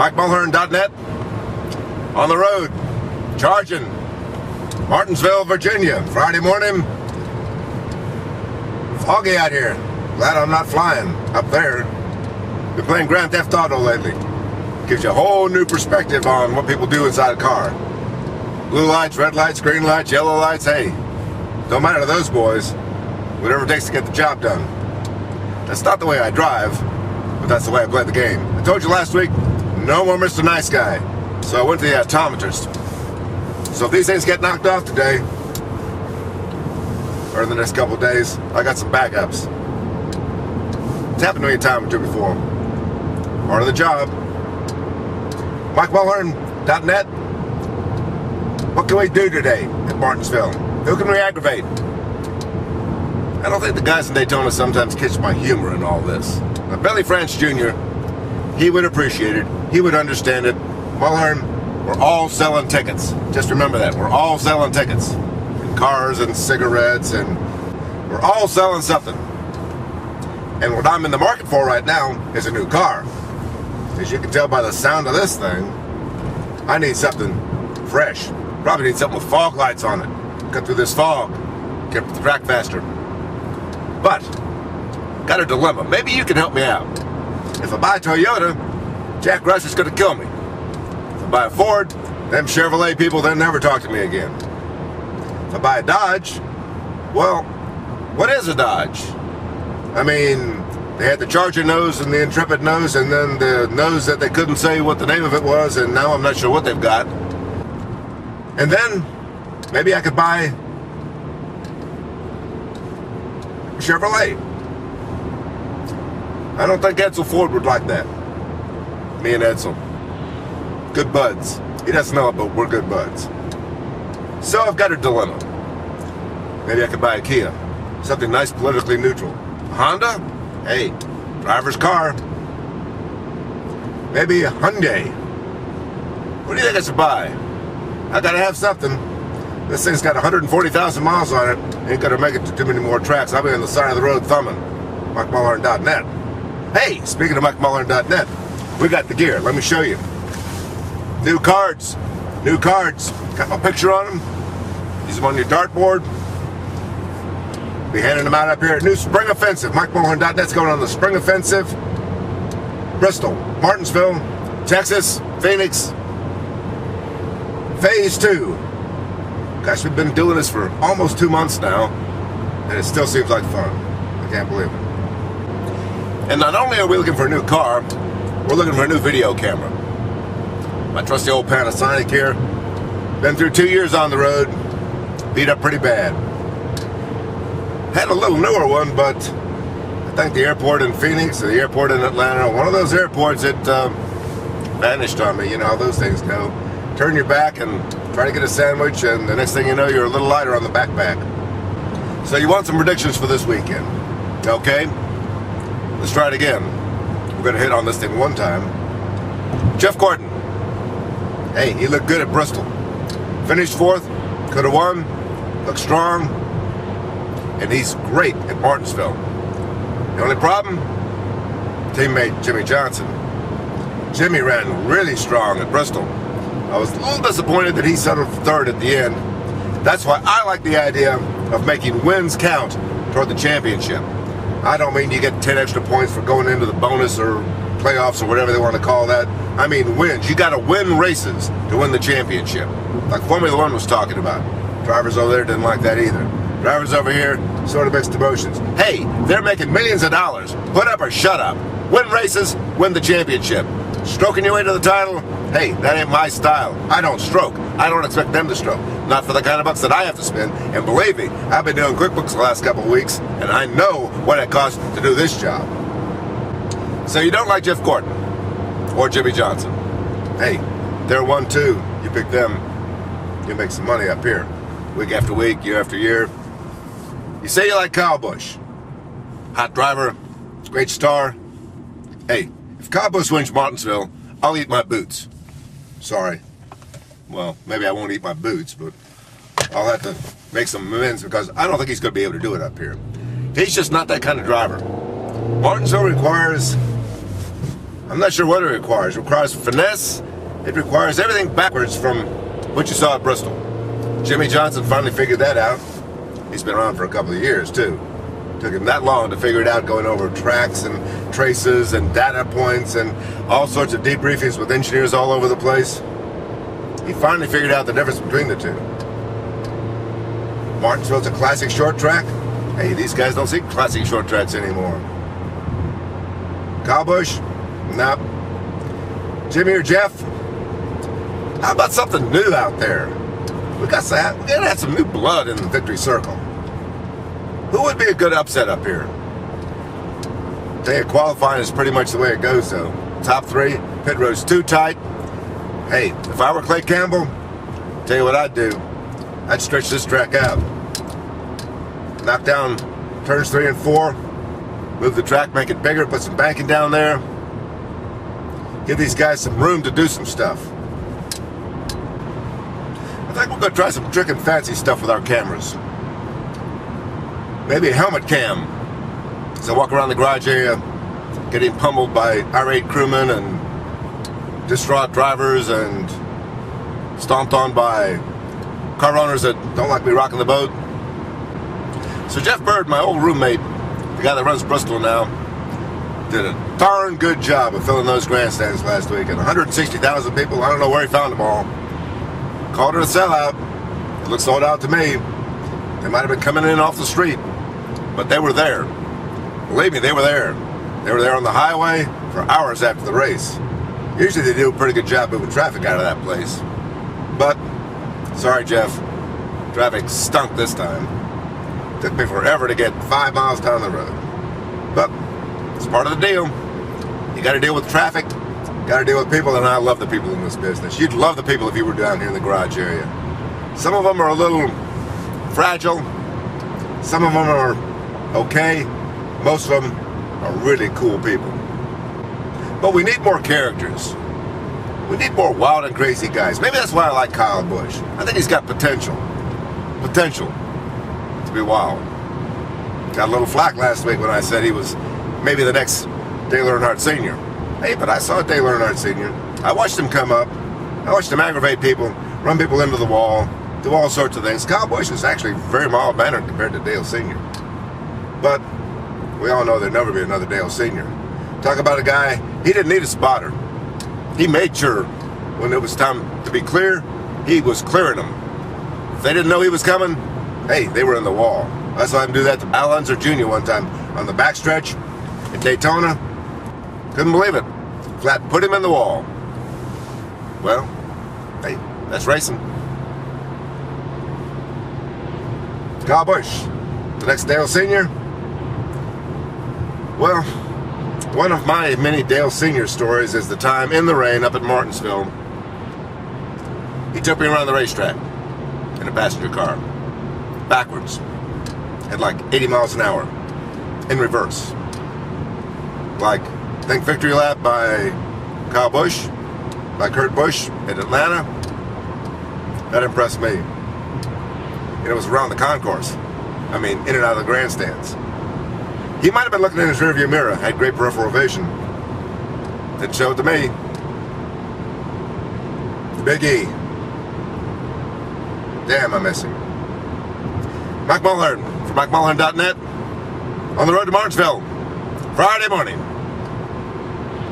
MikeMulhern.net. On the road, charging Martinsville, Virginia. Friday morning. Foggy out here. Glad I'm not flying up there. Been playing Grand Theft Auto lately. Gives you a whole new perspective on what people do inside a car. Blue lights, red lights, green lights, yellow lights. Hey, don't matter to those boys. Whatever it takes to get the job done. That's not the way I drive, but that's the way I play the game. I told you last week, no more Mr. Nice Guy. So I went to the optometrist. So if these things get knocked off today, or in the next couple of days, I got some backups. It's happened to me a time or two before. Part of the job. MikeMulhern.net. What can we do today at Martinsville? Who can we aggravate? I don't think the guys in Daytona sometimes catch my humor in all this. Now, Billy France Jr., he would appreciate it. He would understand it. Mulhern, we're all selling tickets. Just remember that. We're all selling tickets. And cars and cigarettes, and we're all selling something. And what I'm in the market for right now is a new car. As you can tell by the sound of this thing, I need something fresh. Probably need something with fog lights on it. Cut through this fog. Get up the track faster. But, got a dilemma. Maybe you can help me out. If I buy a Toyota, Jack Rush is going to kill me. If I buy a Ford, them Chevrolet people, they'll never talk to me again. If I buy a Dodge, well, what is a Dodge? I mean, they had the Charger nose and the Intrepid nose, and then the nose that they couldn't say what the name of it was, and now I'm not sure what they've got. And then, maybe I could buy Chevrolet. I don't think Edsel Ford would like that. Me and Edsel. Good buds. He doesn't know it, but we're good buds. So I've got a dilemma. Maybe I could buy a Kia. Something nice, politically neutral. A Honda? Hey, driver's car. Maybe a Hyundai. What do you think I should buy? I gotta have something. This thing's got 140,000 miles on it. Ain't gonna make it to too many more tracks. I'll be on the side of the road thumbing. MikeMulhern.net. Hey, speaking of MikeMulhern.net, we got the gear. Let me show you. New cards. New cards. Got my picture on them. Use them on your dartboard. Be handing them out up here at New Spring Offensive. MikeMulhern.net's going on the Spring Offensive. Bristol, Martinsville, Texas, Phoenix. Phase 2. Gosh, we've been doing this for almost 2 months now, and it still seems like fun. I can't believe it. And not only are we looking for a new car, we're looking for a new video camera. My trusty old Panasonic here. Been through 2 years on the road. Beat up pretty bad. Had a little newer one, but I think the airport in Phoenix or the airport in Atlanta, one of those airports, it vanished on me. You know how those things go. Turn your back and try to get a sandwich, and the next thing you know, you're a little lighter on the backpack. So you want some predictions for this weekend. Okay? Let's try it again. We're going to hit on this thing one time. Jeff Gordon. Hey, he looked good at Bristol. Finished 4th. Could have won. Looked strong. And he's great at Martinsville. The only problem? Teammate Jimmy Johnson. Jimmy ran really strong at Bristol. I was a little disappointed that he settled for 3rd at the end. That's why I like the idea of making wins count toward the championship. I don't mean you get 10 extra points for going into the bonus or playoffs or whatever they want to call that. I mean wins. You got to win races to win the championship. Like Formula One was talking about. Drivers over there didn't like that either. Drivers over here, sort of mixed emotions. Hey, they're making millions of dollars. Put up or shut up. Win races, win the championship. Stroking your way to the title? Hey, that ain't my style. I don't stroke. I don't expect them to stroke. Not for the kind of bucks that I have to spend. And believe me, I've been doing QuickBooks the last couple of weeks, and I know what it costs to do this job. So you don't like Jeff Gordon or Jimmy Johnson. Hey, they're 1-2. You pick them, you make some money up here. Week after week, year after year. You say you like Kyle Busch. Hot driver, great star. Hey, if Kyle Busch wins Martinsville, I'll eat my boots. Sorry. Well, maybe I won't eat my boots, but I'll have to make some amends because I don't think he's going to be able to do it up here. He's just not that kind of driver. Martinsville requires I'm not sure what it requires. It requires finesse. It requires everything backwards from what you saw at Bristol. Jimmy Johnson finally figured that out. He's been around for a couple of years, too. Took him that long to figure it out, going over tracks and traces and data points and all sorts of debriefings with engineers all over the place. He finally figured out the difference between the two. Martinsville's a classic short track. Hey, these guys don't see classic short tracks anymore. Kyle Busch? Nope. Jimmy or Jeff? How about something new out there? We gotta have some new blood in the victory circle. Who would be a good upset up here? Tell you, qualifying is pretty much the way it goes, though. Top three, pit road's too tight. Hey, if I were Clay Campbell, tell you what I'd do. I'd stretch this track out. Knock down turns 3 and 4. Move the track, make it bigger, put some banking down there. Give these guys some room to do some stuff. I think we're going to try some trick and fancy stuff with our cameras. Maybe a helmet cam. As I walk around the garage area, getting pummeled by irate crewmen and distraught drivers and stomped on by car owners that don't like me rocking the boat. So Jeff Bird, my old roommate, the guy that runs Bristol now, did a darn good job of filling those grandstands last week. And 160,000 people, I don't know where he found them all. Called it a sellout. It looked sold out to me. They might have been coming in off the street, but they were there. Believe me, they were there. They were there on the highway for hours after the race. Usually they do a pretty good job moving traffic out of that place. But, sorry Jeff, traffic stunk this time. Took me forever to get 5 miles down the road. But, it's part of the deal. You gotta deal with traffic, gotta deal with people, and I love the people in this business. You'd love the people if you were down here in the garage area. Some of them are a little fragile. Some of them are okay. Most of them are really cool people. But we need more characters. We need more wild and crazy guys. Maybe that's why I like Kyle Busch. I think he's got potential. Potential to be wild. Got a little flack last week when I said he was maybe the next Dale Earnhardt Sr. Hey, but I saw Dale Earnhardt Sr. I watched him come up. I watched him aggravate people, run people into the wall, do all sorts of things. Kyle Busch is actually very mild-mannered compared to Dale Sr. But we all know there'll never be another Dale Sr. Talk about a guy, he didn't need a spotter. He made sure when it was time to be clear, he was clearing them. If they didn't know he was coming, hey, they were in the wall. I saw him do that to Al Unser Jr. one time on the backstretch at Daytona. Couldn't believe it. Flat put him in the wall. Well, hey, that's racing. Kyle Busch, the next Dale Sr. Well, one of my many Dale Sr. stories is the time in the rain up at Martinsville. He took me around the racetrack in a passenger car, backwards, at like 80 miles an hour, in reverse. Like, think Victory Lap by Kyle Busch, by Kurt Busch in Atlanta. That impressed me. And it was around the concourse. I mean, in and out of the grandstands. He might have been looking in his rearview mirror, had great peripheral vision. Didn't show it to me. Big E. Damn, I miss him. Mike Mulhern from MikeMulhern.net. On the road to Martinsville, Friday morning.